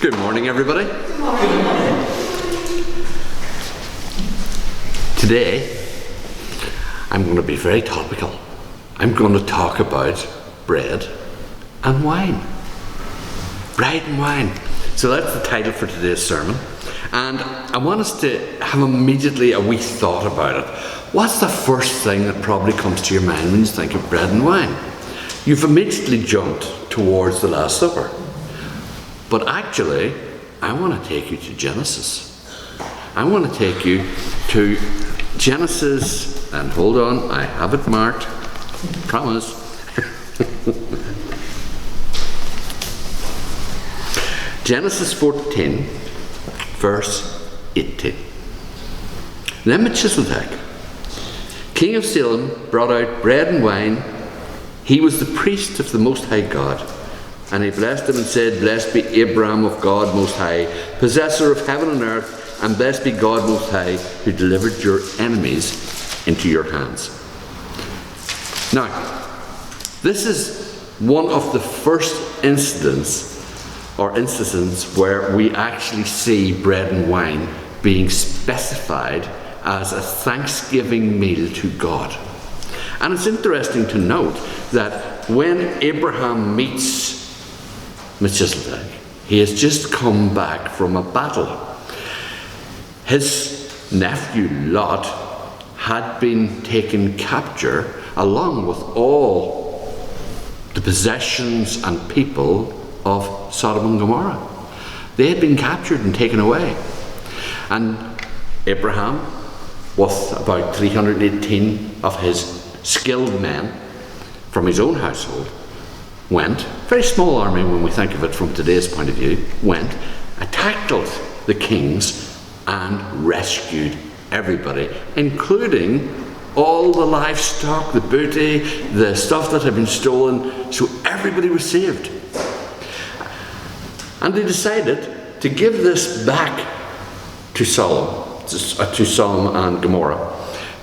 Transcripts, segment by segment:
Good morning, everybody. Good morning. Today, I'm going to be very topical. I'm going to talk about bread and wine. Bread and wine. So that's the title for today's sermon. And I want us to have immediately a wee thought about it. What's the first thing that probably comes to your mind when you think of bread and wine? You've immediately jumped towards the Last Supper. But actually, I want to take you to Genesis. I want to take you to Genesis, and hold on, I have it marked, promise. Genesis 14, verse 18. Then Melchizedek, king of Salem, brought out bread and wine. He was the priest of the Most High God. And he blessed him and said, Blessed be Abraham of God Most High, possessor of heaven and earth, and blessed be God Most High, who delivered your enemies into your hands. Now, this is one of the first instances where we actually see bread and wine being specified as a Thanksgiving meal to God. And it's interesting to note that when Abraham meets Melchizedek, he has just come back from a battle. His nephew Lot had been taken capture along with all the possessions and people of Sodom and Gomorrah. They had been captured and taken away. And Abraham, with about 318 of his skilled men from his own household, went, very small army when we think of it from today's point of view, went, attacked the kings and rescued everybody, including all the livestock, the booty, the stuff that had been stolen, so everybody was saved. And they decided to give this back to Sodom and Gomorrah.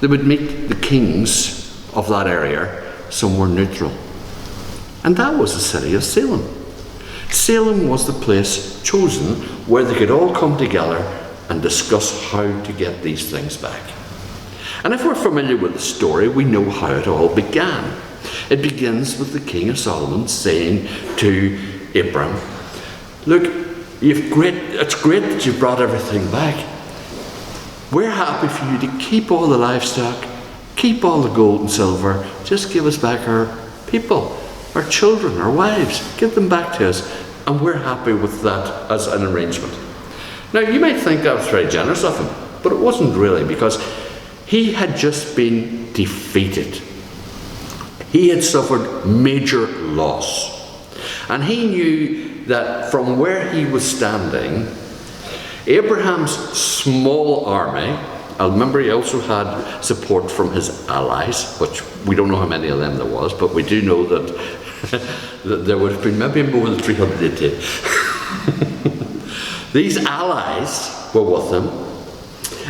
They would meet the kings of that area somewhere neutral. And that was the city of Salem. Salem was the place chosen where they could all come together and discuss how to get these things back. And if we're familiar with the story, we know how it all began. It begins with the king of Solomon saying to Abram, Look, it's great that you've brought everything back. We're happy for you to keep all the livestock, keep all the gold and silver, just give us back our people. Our children, our wives, give them back to us, and we're happy with that as an arrangement. Now, you might think that was very generous of him, but it wasn't really, because he had just been defeated. He had suffered major loss, and he knew that from where he was standing, Abraham's small army, I remember he also had support from his allies, which we don't know how many of them there was, but we do know that there would have been maybe more than 380. These allies were with him,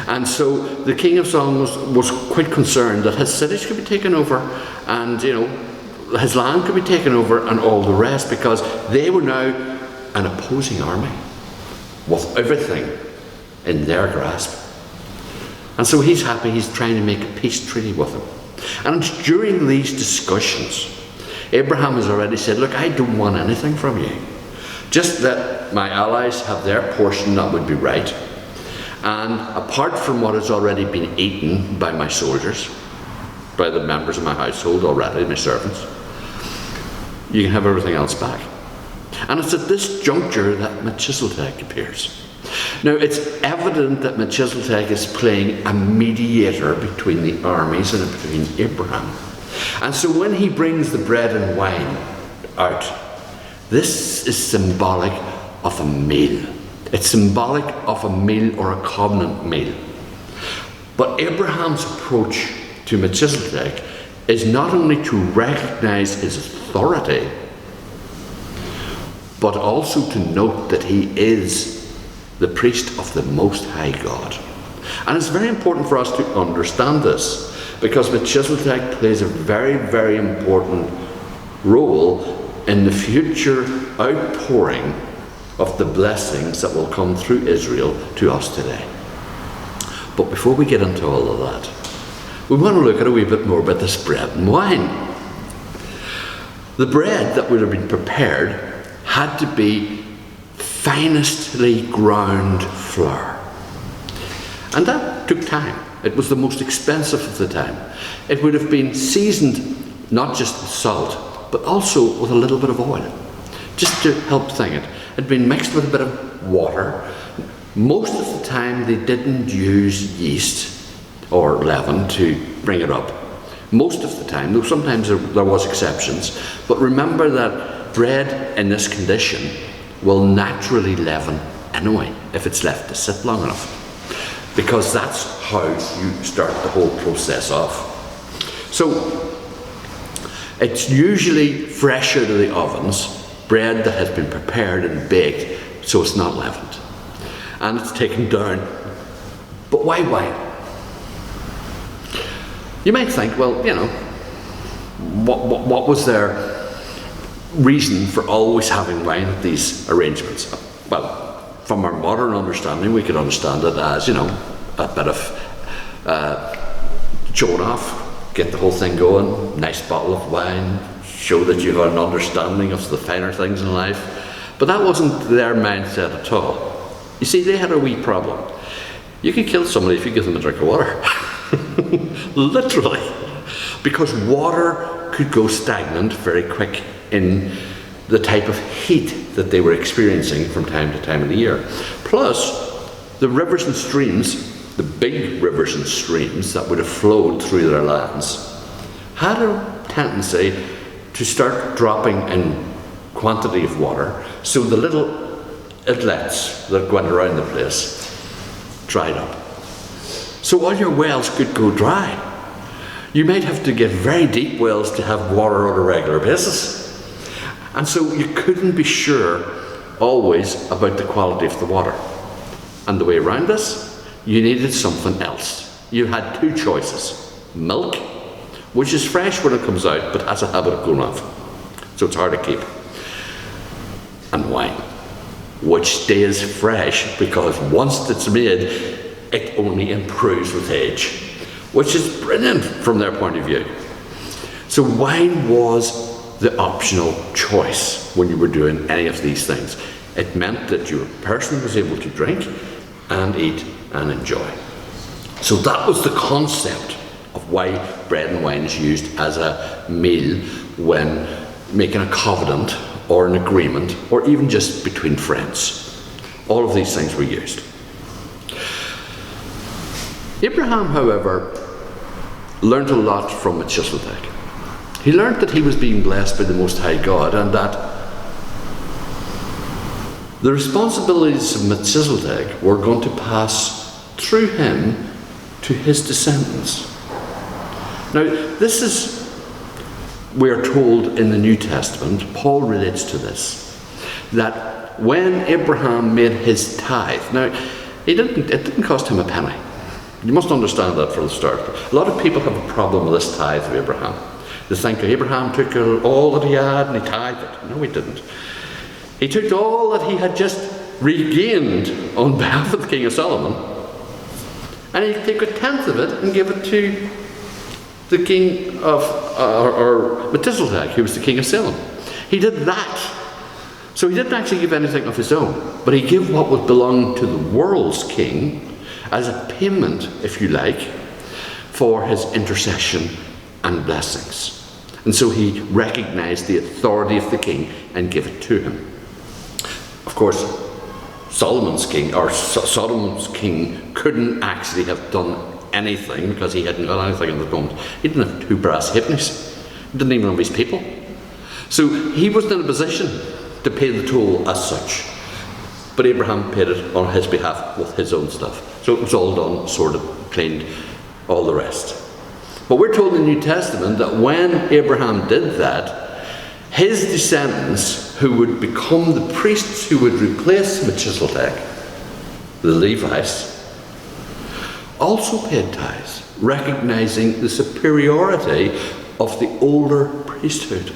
and so the king of Solomon was quite concerned that his cities could be taken over, and his land could be taken over, and all the rest, because they were now an opposing army with everything in their grasp. And so he's happy, he's trying to make a peace treaty with them. And during these discussions, Abraham has already said, Look, I don't want anything from you. Just that my allies have their portion, that would be right. And apart from what has already been eaten by my soldiers, by the members of my household already, my servants, you can have everything else back. And it's at this juncture that Melchizedek appears. Now, it's evident that Melchizedek is playing a mediator between the armies and between Abraham. And so when he brings the bread and wine out, this is symbolic of a meal. It's symbolic of a meal or a covenant meal. But Abraham's approach to Melchizedek is not only to recognize his authority, but also to note that he is the priest of the Most High God. And it's very important for us to understand this, because Melchizedek plays a very, very important role in the future outpouring of the blessings that will come through Israel to us today. But before we get into all of that, we want to look at a wee bit more about this bread and wine. The bread that would have been prepared had to be finestly ground flour. And that took time. It was the most expensive of the time. It would have been seasoned not just with salt, but also with a little bit of oil, just to help thing it. It had been mixed with a bit of water. Most of the time they didn't use yeast or leaven to bring it up. Most of the time, though sometimes there was exceptions. But remember that bread in this condition will naturally leaven anyway if it's left to sit long enough, because that's how you start the whole process off. So it's usually fresh out of the ovens, bread that has been prepared and baked so it's not leavened, and it's taken down. But why wine? You might think, well, what was their reason for always having wine at these arrangements? Well, from our modern understanding, we could understand it as, a bit of showing off, get the whole thing going, nice bottle of wine, show that you have an understanding of the finer things in life. But that wasn't their mindset at all. You see, they had a wee problem. You could kill somebody if you give them a drink of water. Literally. Because water could go stagnant very quick in the type of heat that they were experiencing from time to time of the year. Plus, the rivers and streams, the big rivers and streams that would have flowed through their lands, had a tendency to start dropping in quantity of water, so the little inlets that went around the place dried up. So all your wells could go dry. You might have to get very deep wells to have water on a regular basis. And so you couldn't be sure always about the quality of the water. And the way around this, you needed something else. You had two choices. Milk, which is fresh when it comes out, but has a habit of going off, so it's hard to keep. And wine, which stays fresh because once it's made, it only improves with age, which is brilliant from their point of view. So wine was the optional choice when you were doing any of these things. It meant that your person was able to drink and eat and enjoy. So that was the concept of why bread and wine is used as a meal when making a covenant or an agreement, or even just between friends. All of these things were used. Abraham, however, learned a lot from Melchizedek. He learned that he was being blessed by the Most High God, and that the responsibilities of Melchizedek were going to pass through him to his descendants. Now, this is, we are told in the New Testament, Paul relates to this, that when Abraham made his tithe, now, it didn't cost him a penny. You must understand that from the start. A lot of people have a problem with this tithe of Abraham. They think that Abraham took all that he had and he tithed it. No, he didn't. He took all that he had just regained on behalf of the king of Solomon, and he took a tenth of it and gave it to the king of, or Melchizedek, who was the king of Salem. He did that. So he didn't actually give anything of his own, but he gave what would belong to the world's king as a payment, if you like, for his intercession and blessings. And so he recognized the authority of the king and gave it to him. Of course, Solomon's king couldn't actually have done anything because he hadn't got anything at the moment. He didn't have 2 brass halfpennies. He didn't even have his people. So he wasn't in a position to pay the toll as such. But Abraham paid it on his behalf with his own stuff. So it was all done, sorted, cleaned, all the rest. But we're told in the New Testament that when Abraham did that, his descendants, who would become the priests who would replace Melchizedek, the Levites, also paid tithes, recognizing the superiority of the older priesthood,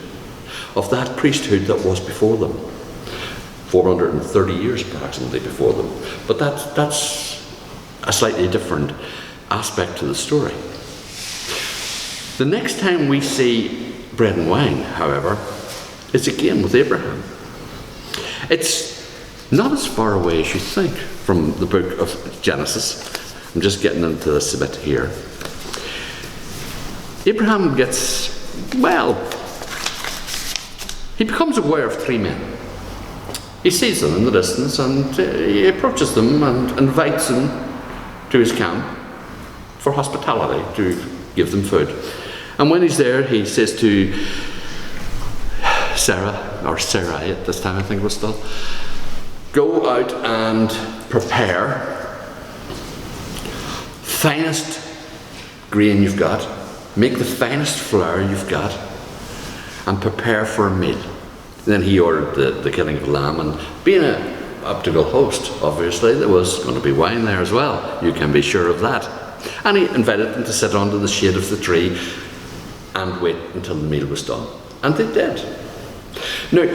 of that priesthood that was before them. 430 years approximately before them. But that's a slightly different aspect to the story. The next time we see bread and wine, however, is again with Abraham. It's not as far away as you think from the book of Genesis. I'm just getting into this a bit here. Abraham he becomes aware of three men. He sees them in the distance and he approaches them and invites them to his camp for hospitality, to give them food. And when he's there, he says to Sarah, or Sarai at this time I think it was still, go out and prepare finest grain you've got, make the finest flour you've got, and prepare for a meal. Then he ordered the killing of lamb, and being an optical host, obviously there was going to be wine there as well, you can be sure of that. And he invited them to sit under the shade of the tree and wait until the meal was done. And they did. Now,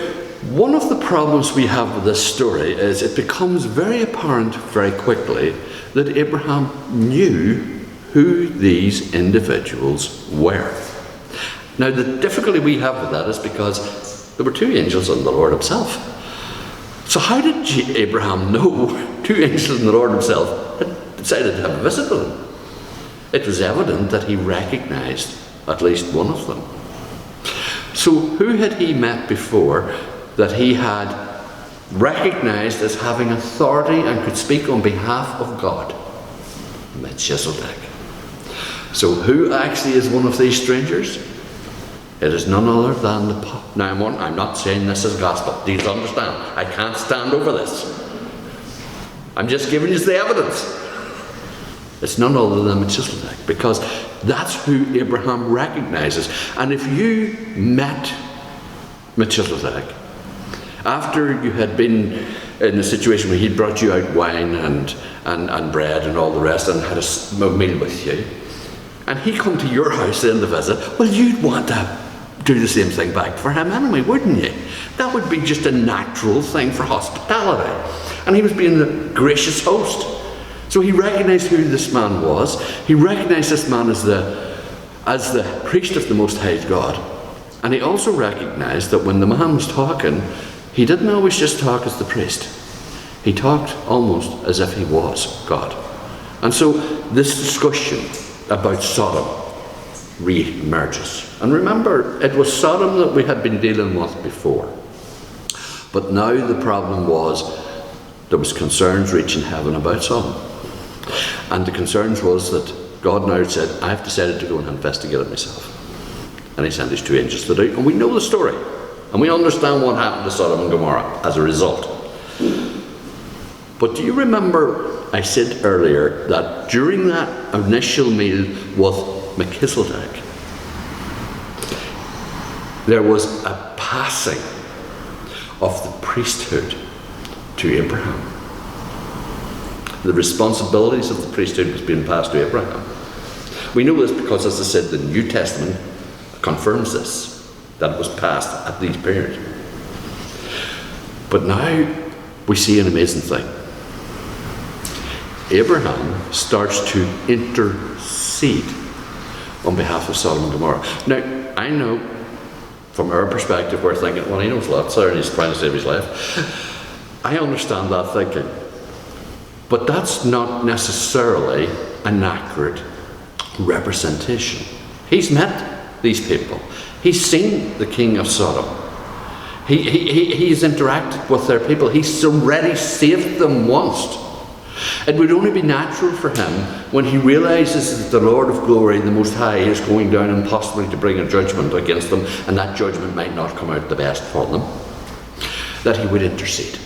one of the problems we have with this story is it becomes very apparent very quickly that Abraham knew who these individuals were. Now, the difficulty we have with that is because there were two angels and the Lord himself. So how did Abraham know two angels and the Lord himself had decided to have a visit with him? It was evident that he recognized at least one of them. So who had he met before that he had recognized as having authority and could speak on behalf of God? Melchizedek. So who actually is one of these strangers? It is none other than Now I'm not saying this is gospel. Please understand. I can't stand over this. I'm just giving you the evidence. It's none other than Melchizedek, because that's who Abraham recognizes. And if you met Melchizedek after you had been in a situation where he'd brought you out wine and bread and all the rest and had a meal with you, and he come to your house then to visit, well, you'd want to do the same thing back for him anyway, wouldn't you? That would be just a natural thing for hospitality. And he was being the gracious host. So he recognized who this man was. He recognized this man as the priest of the Most High God. And he also recognized that when the man was talking, he didn't always just talk as the priest. He talked almost as if he was God. And so this discussion about Sodom re-emerges. And remember, it was Sodom that we had been dealing with before. But now the problem was there was concerns reaching heaven about Sodom. And the concerns was that God now said, I've decided to go and investigate it myself. And he sent his two angels to do it. And we know the story. And we understand what happened to Sodom and Gomorrah as a result. But do you remember I said earlier that during that initial meal with Melchizedek, there was a passing of the priesthood to Abraham. The responsibilities of the priesthood was being passed to Abraham. We know this because, as I said, the New Testament confirms this, that it was passed at these periods. But now we see an amazing thing. Abraham starts to intercede on behalf of Sodom and Gomorrah. Now, I know from our perspective we're thinking, well, he knows lots there and he's trying to save his life. I understand that thinking. But that's not necessarily an accurate representation. He's met these people. He's seen the king of Sodom. He's interacted with their people. He's already saved them once. It would only be natural for him when he realizes that the Lord of glory, the Most High, is going down and possibly to bring a judgment against them, and that judgment might not come out the best for them, that he would intercede.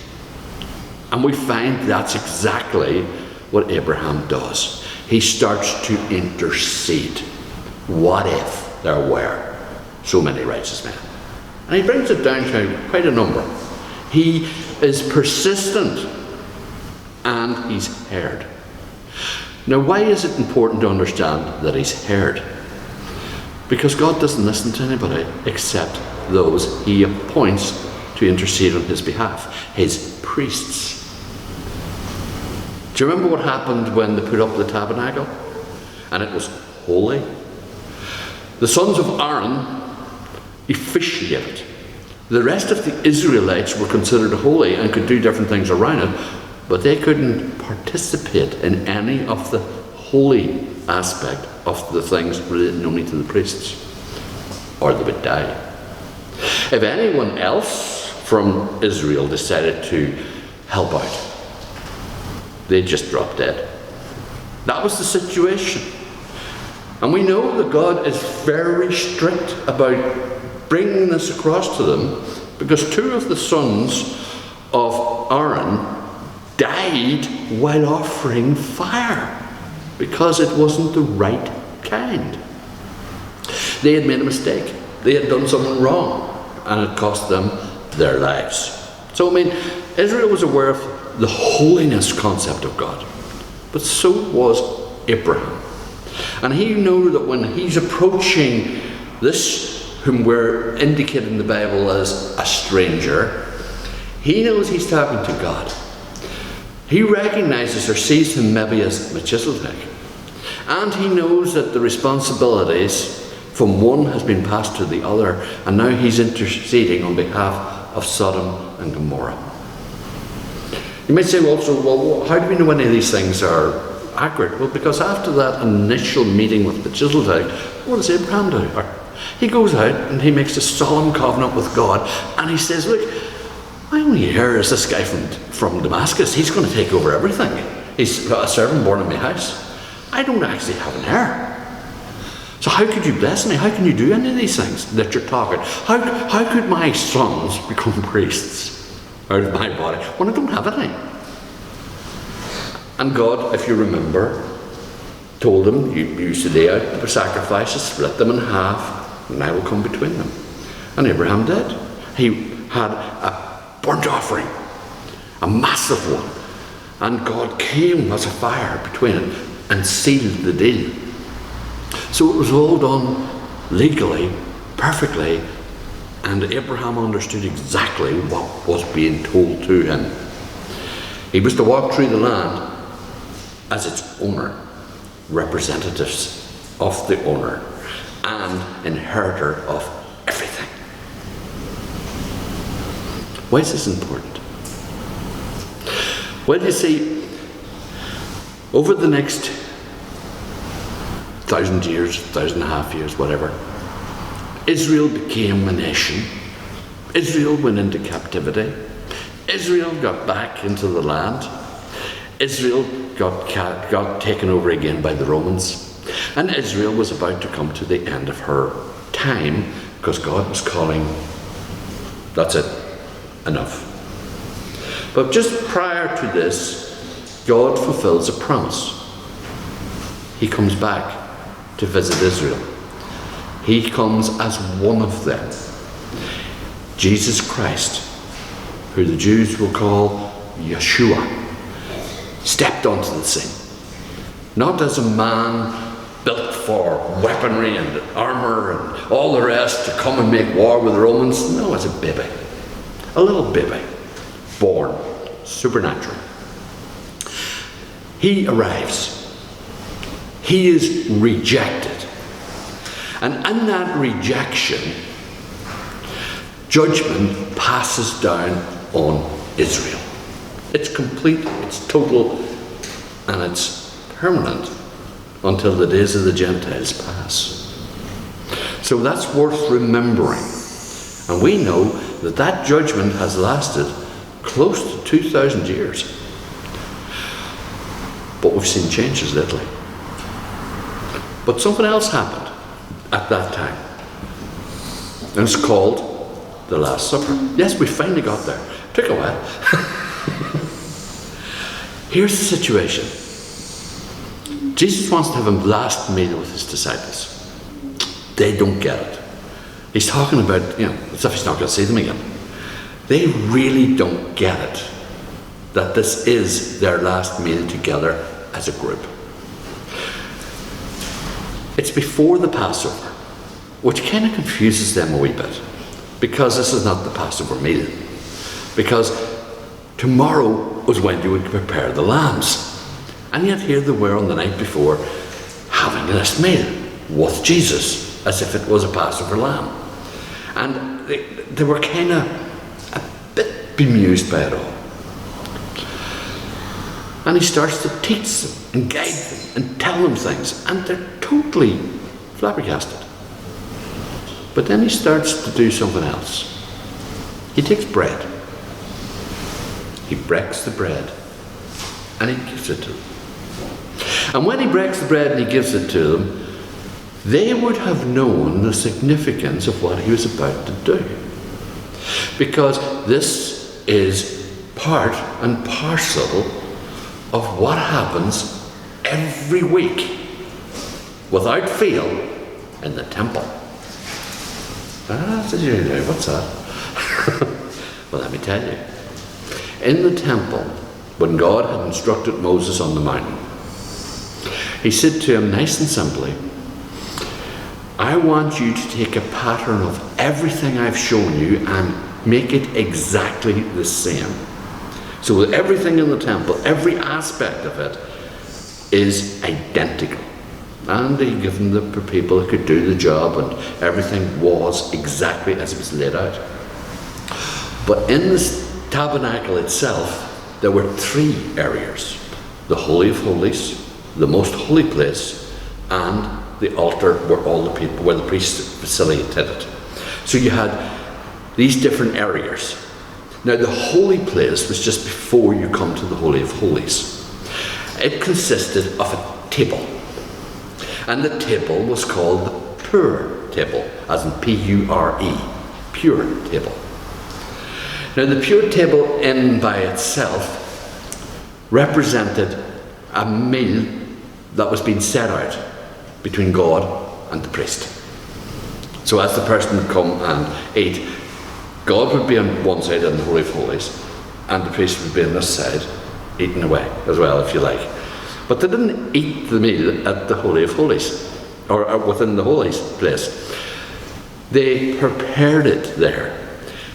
And we find that's exactly what Abraham does. He starts to intercede. What if there were so many righteous men? And he brings it down to quite a number. He is persistent and he's heard. Now, why is it important to understand that he's heard? Because God doesn't listen to anybody except those he appoints to intercede on his behalf, his priests. Do you remember what happened when they put up the tabernacle? And it was holy. The sons of Aaron officiated. The rest of the Israelites were considered holy and could do different things around it, but they couldn't participate in any of the holy aspect of the things related only to the priests, or they would die. If anyone else from Israel decided to help out, they'd just drop dead. That was the situation. And we know that God is very strict about bringing this across to them, because two of the sons of Aaron died while offering fire because it wasn't the right kind. They had made a mistake. They had done something wrong, and it cost them their lives. So, Israel was aware of the holiness concept of God, but so was Abraham. And he knew that when he's approaching this, whom we're indicated in the Bible as a stranger, he knows he's talking to God. He recognizes or sees him maybe as Melchizedek. And he knows that the responsibilities from one has been passed to the other, and now he's interceding on behalf of Sodom and Gomorrah. You might say also, well, how do we know any of these things are accurate? Well, because after that initial meeting with Melchizedek, what does Abraham do? He goes out and he makes a solemn covenant with God, and he says, look, my only heir is this guy from Damascus. He's going to take over everything. He's a servant born in my house. I don't actually have an heir. So how could you bless me? How can you do any of these things that you're talking? How could my sons become priests out of my body when I don't have any? And God, if you remember, told him, you should lay out the sacrifices, split them in half, and I will come between them. And Abraham did. He had a burnt offering, a massive one, and God came as a fire between it and sealed the deal. So it was all done legally, perfectly, and Abraham understood exactly what was being told to him. He was to walk through the land as its owner, representatives of the owner, and inheritor of everything. Why is this important? Well, you see, over the next 1,000 years, 1,500 years, whatever, Israel became a nation. Israel went into captivity. Israel got back into the land. Israel got taken over again by the Romans. And Israel was about to come to the end of her time, because God was calling, that's it, enough. But just prior to this, God fulfills a promise. He comes back to visit Israel. He comes as one of them. Jesus Christ, who the Jews will call Yeshua, stepped onto the scene. Not as a man built for weaponry and armour and all the rest to come and make war with the Romans. No, as a baby. A little baby. Born. Supernatural. He arrives. He is rejected. And in that rejection, judgment passes down on Israel. It's complete, it's total, and it's permanent until the days of the Gentiles pass. So that's worth remembering. And we know that that judgment has lasted close to 2,000 years. But we've seen changes lately. But something else happened at that time. And it's called the Last Supper. Yes, we finally got there. It took a while. Here's the situation. Jesus wants to have a last meal with his disciples. They don't get it. He's talking about, as if he's not going to see them again. They really don't get it, that this is their last meal together as a group. It's before the Passover, which kind of confuses them a wee bit, because this is not the Passover meal. because tomorrow was when you would prepare the lambs. And yet here they were on the night before having this meal with Jesus, as if it was a Passover lamb. And they were kind of a bit bemused by it all. And he starts to teach them and guide them and tell them things, and they're totally flabbergasted. But then he starts to do something else. He takes bread. He breaks the bread and he gives it to them. And when he breaks the bread and he gives it to them, they would have known the significance of what he was about to do. Because this is part and parcel of what happens every week, without fail, in the temple. Did you know? What's that? Well, let me tell you. In the temple, when God had instructed Moses on the mountain, he said to him nice and simply, I want you to take a pattern of everything I've shown you and make it exactly the same. So everything in the temple, every aspect of it, is identical. And he gave them the people who could do the job, and everything was exactly as it was laid out. But in this tabernacle itself, there were three areas: the Holy of Holies, the most holy place, and the altar where all the people, where the priests facilitated it. So you had these different areas. Now the holy place was just before you come to the Holy of Holies. It consisted of a table, and the table was called the pure table, as in P-U-R-E, pure table. Now the pure table in by itself represented a meal that was being set out between God and the priest. So as the person would come and eat, God would be on one side in the Holy of Holies, and the priest would be on this side, eating away as well, if you like. But they didn't eat the meal at the Holy of Holies, or within the holy place. They prepared it there.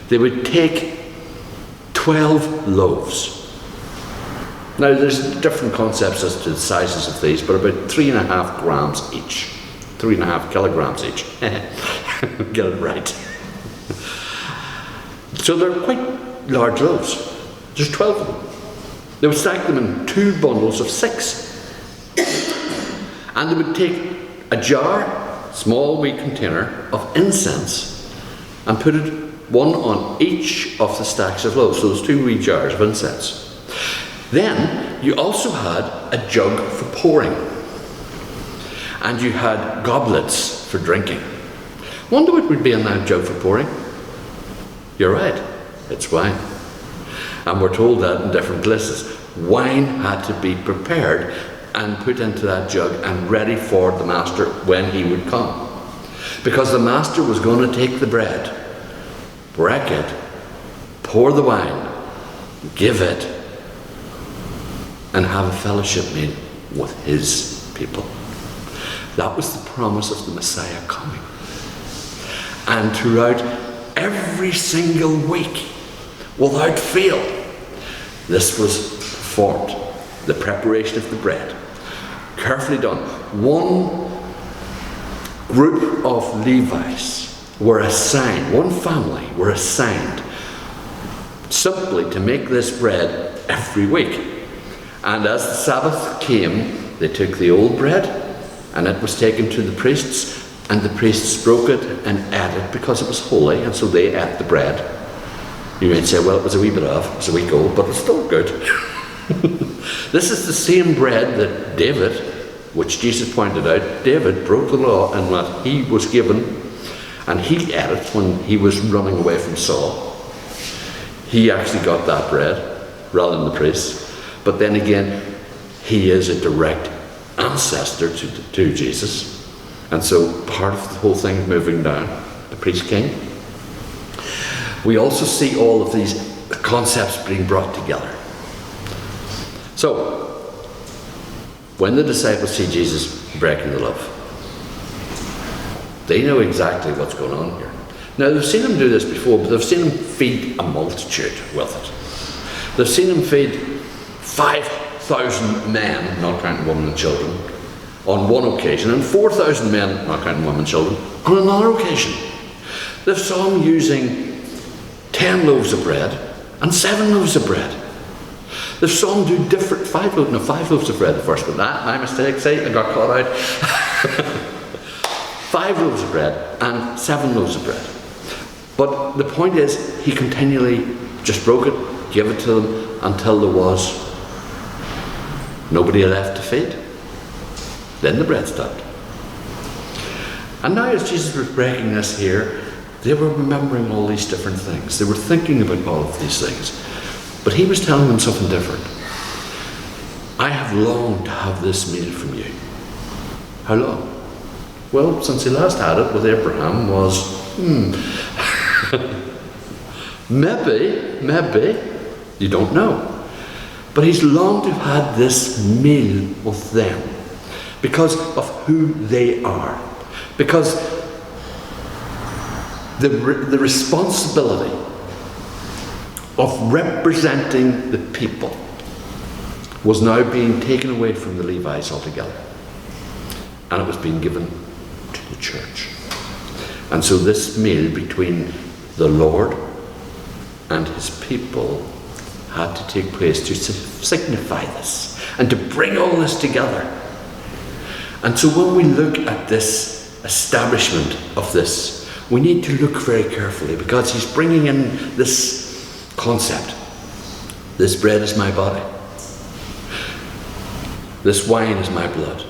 They would take 12 loaves. Now there's different concepts as to the sizes of these, but about 3.5 grams each. 3.5 kilograms each. Get it right. So they're quite large loaves. There's 12 of them. They would stack them in 2 bundles of 6. And they would take a jar, small wee container of incense, and put it one on each of the stacks of loaves. So there's 2 wee jars of incense. Then you also had a jug for pouring, and you had goblets for drinking. Wonder what would be in that jug for pouring? You're right, it's wine. And we're told that in different places. Wine had to be prepared and put into that jug and ready for the master when he would come. Because the master was going to take the bread, break it, pour the wine, give it, and have a fellowship meal with his people. That was the promise of the Messiah coming. And throughout every single week, without fail, this was performed. The preparation of the bread, carefully done. One group of Levites were assigned, one family were assigned simply to make this bread every week. And as the Sabbath came, they took the old bread, and it was taken to the priests, and the priests broke it and ate it because it was holy, and so they ate the bread. You might say, well, it was a wee bit off, it was a week old, but it's still good. This is the same bread that David, which Jesus pointed out, David broke the law in what he was given, and he ate it when he was running away from Saul. He actually got that bread rather than the priests. But then again, he is a direct ancestor to Jesus. And so part of the whole thing moving down, the priest king. We also see all of these concepts being brought together. So, when the disciples see Jesus breaking the loaf, they know exactly what's going on here. Now, they've seen him do this before, but they've seen him feed a multitude with it. They've seen him feed 5,000 men, not counting women and children, on one occasion, and 4,000 men, not counting women and children, on another occasion. They've saw him using 10 loaves of bread and 7 loaves of bread. They've saw him do different 5 loaves of bread at first, but that, my mistake, see, I got caught out. 5 loaves of bread and 7 loaves of bread. But the point is, he continually just broke it, gave it to them, until there was nobody left to feed. Then the bread stopped. And now as Jesus was breaking this here, they were remembering all these different things. They were thinking about all of these things. But he was telling them something different. I have longed to have this meal from you. How long? Well, since he last had it with Abraham was, maybe, you don't know. But he's longed to have had this meal with them because of who they are. Because the responsibility of representing the people was now being taken away from the Levites altogether. And it was being given to the church. And so this meal between the Lord and his people had to take place to signify this and to bring all this together. And so when we look at this establishment of this, we need to look very carefully, because he's bringing in this concept. This bread is my body. This wine is my blood.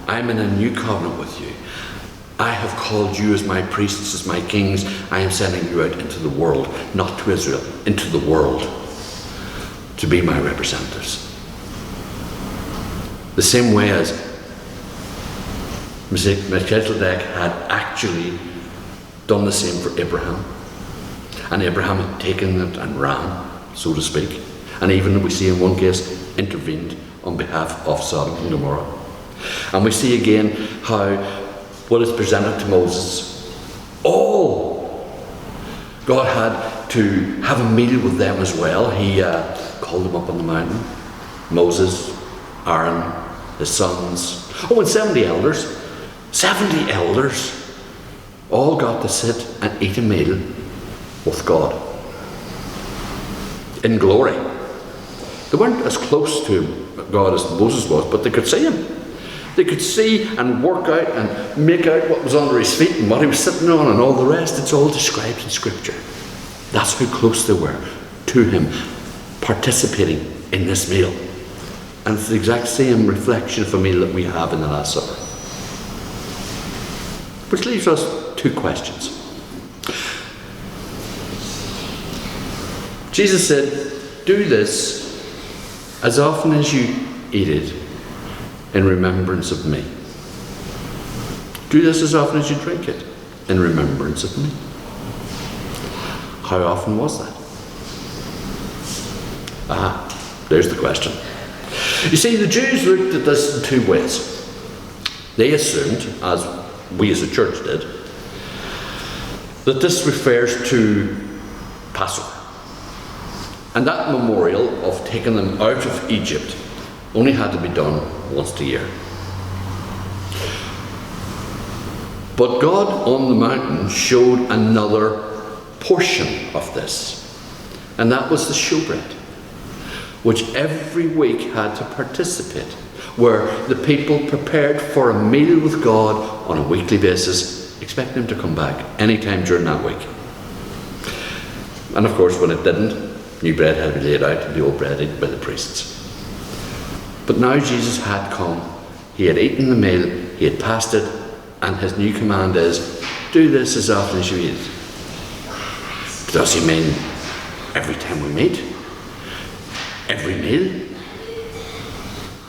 I'm in a new covenant with you. I have called you as my priests, as my kings. I am sending you out into the world, not to Israel, into the world, to be my representatives. The same way as Melchizedek had actually done the same for Abraham. And Abraham had taken it and ran, so to speak. And even we see in one case, intervened on behalf of Sodom and Gomorrah. And we see again how what is presented to Moses, all God had to have a meal with them as well. He called them up on the mountain. Moses, Aaron, his sons, and 70 elders. 70 elders all got to sit and eat a meal with God in glory. They weren't as close to God as Moses was, but they could see him. They could see and work out and make out what was under his feet and what he was sitting on and all the rest. It's all described in Scripture. That's how close they were to him, participating in this meal. And it's the exact same reflection of a meal that we have in the Last Supper. Which leaves us 2 questions. Jesus said, do this as often as you eat it in remembrance of me. Do this as often as you drink it in remembrance of me. How often was that? There's the question. You see, the Jews looked at this in 2 ways. They assumed, as we as a church did, that this refers to Passover. And that memorial of taking them out of Egypt only had to be done once a year. But God on the mountain showed another portion of this, and that was the showbread, which every week had to participate, where the people prepared for a meal with God on a weekly basis, expecting him to come back anytime during that week. And of course, when it didn't, new bread had to be laid out and the old bread eaten by the priests. But now Jesus had come, he had eaten the meal, he had passed it, and his new command is, do this as often as you eat it. Does he mean every time we meet? Every meal?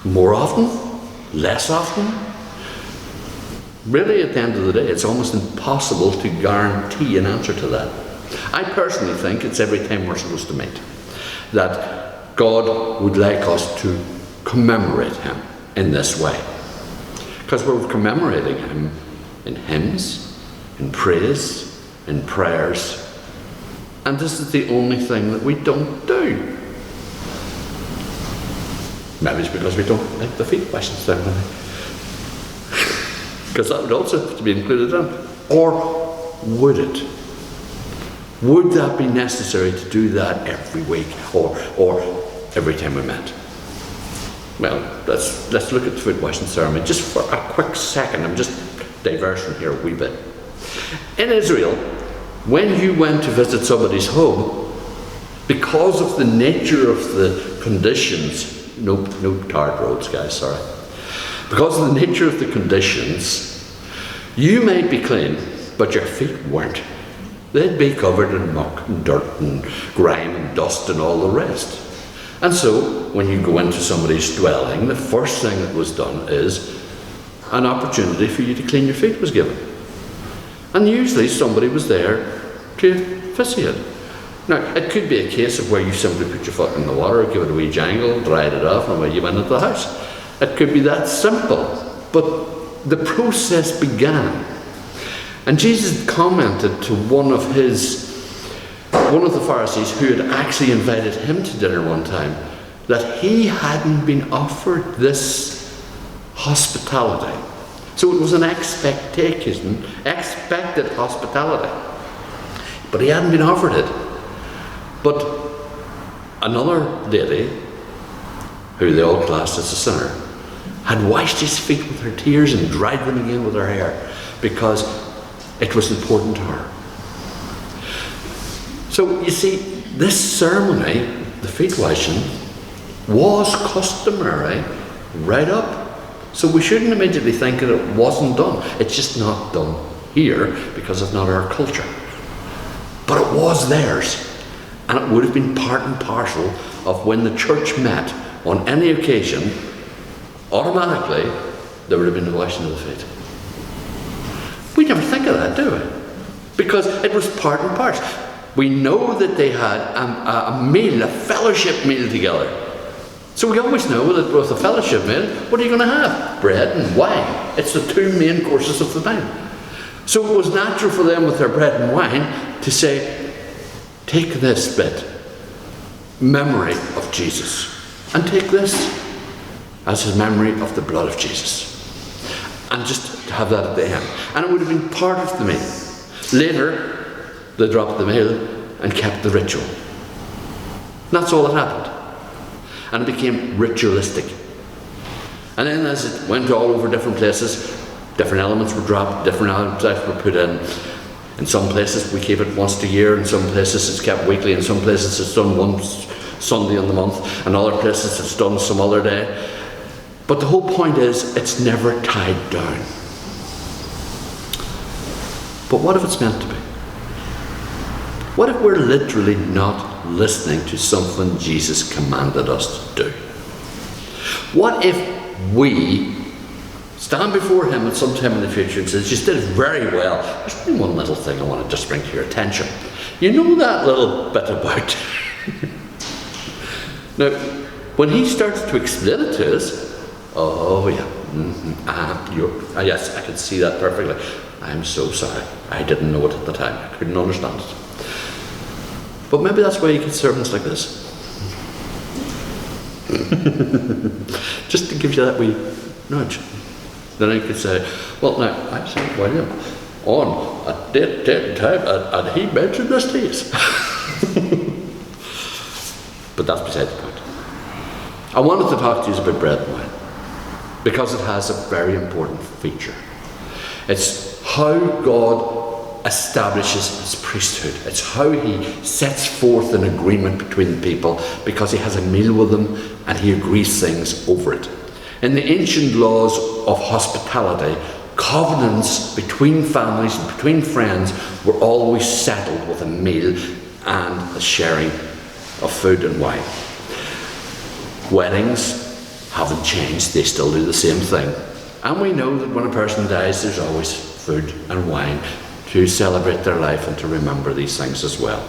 More often? Less often? Really, at the end of the day, it's almost impossible to guarantee an answer to that. I personally think it's every time we're supposed to meet, that God would like us to commemorate him in this way. Because we're commemorating him in hymns, in praise, in prayers, And this is the only thing that we don't do. Maybe it's because we don't like the feet washing ceremony. Because that would also have to be included in. Or would it? Would that be necessary to do that every week or every time we met? Well, let's look at the foot washing ceremony just for a quick second. I'm just diverting here a wee bit. In Israel, when you went to visit somebody's home, because of the nature of the conditions, no tarred roads, guys, sorry. Because of the nature of the conditions, you might be clean, but your feet weren't. They'd be covered in muck and dirt and grime and dust and all the rest. And so, when you go into somebody's dwelling, the first thing that was done is an opportunity for you to clean your feet was given. And usually somebody was there to officiate. Now, it could be a case of where you simply put your foot in the water, give it a wee jangle, dried it off, and away you went into the house. It could be that simple. But the process began. And Jesus commented to one of the Pharisees who had actually invited him to dinner one time, that he hadn't been offered this hospitality. So it was an expected hospitality. But he hadn't been offered it. But another lady, who they all classed as a sinner, had washed his feet with her tears and dried them again with her hair, because it was important to her. So you see, this ceremony, the feet washing, was customary right up. So we shouldn't immediately think that it wasn't done. It's just not done here because it's not our culture. But it was theirs. And it would have been part and parcel of when the church met on any occasion, automatically there would have been the washing of the feet. We never think of that, do we? Because it was part and parcel. We know that they had a meal, a fellowship meal together. So we always know that with a fellowship meal, what are you going to have? Bread and wine. It's the two main courses of the time. So it was natural for them with their bread and wine to say, take this bit, memory of Jesus, and take this as his memory of the blood of Jesus. And just to have that at the end. And it would have been part of the meal. Later, they dropped the meal and kept the ritual. And that's all that happened. And it became ritualistic. And then as it went all over different places, different elements were dropped, different elements were put in. In some places we keep it once a year, in some places it's kept weekly, in some places it's done once Sunday in the month, in other places it's done some other day. But the whole point is, it's never tied down. But what if it's meant to be? What if we're literally not listening to something Jesus commanded us to do? What if we stand before him at some time in the future and says, you did very well. There's only one little thing I want to just bring to your attention. You know that little bit about... Now, when he starts to explain it to us, oh yeah, yes, I can see that perfectly. I'm so sorry. I didn't know it at the time. I couldn't understand it. But maybe that's why you get sermons like this. Just to give you that wee nudge. Then I could say, well, now, I sent William on a date and time, and he mentioned this to us. But that's beside the point. I wanted to talk to you about bread and wine, because it has a very important feature. It's how God establishes his priesthood. It's how he sets forth an agreement between the people, because he has a meal with them and he agrees things over it. In the ancient laws of hospitality, covenants between families and between friends were always settled with a meal and a sharing of food and wine. Weddings haven't changed, they still do the same thing. And we know that when a person dies, there's always food and wine to celebrate their life and to remember these things as well.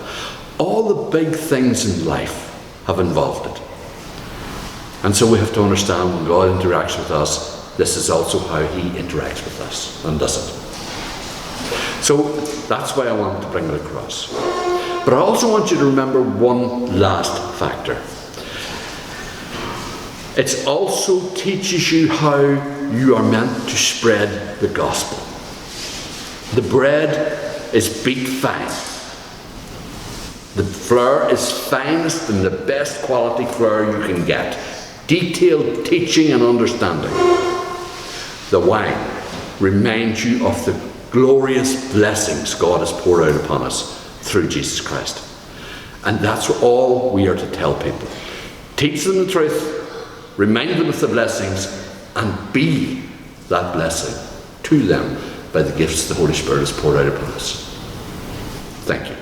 All the big things in life have involved it. And so we have to understand, when God interacts with us, this is also how he interacts with us and does it. So that's why I wanted to bring it across. But I also want you to remember one last factor. It also teaches you how you are meant to spread the gospel. The bread is beat fine. The flour is finest and the best quality flour you can get. Detailed teaching and understanding. The wine reminds you of the glorious blessings God has poured out upon us through Jesus Christ. And that's all we are to tell people. Teach them the truth, remind them of the blessings, and be that blessing to them by the gifts the Holy Spirit has poured out upon us. Thank you.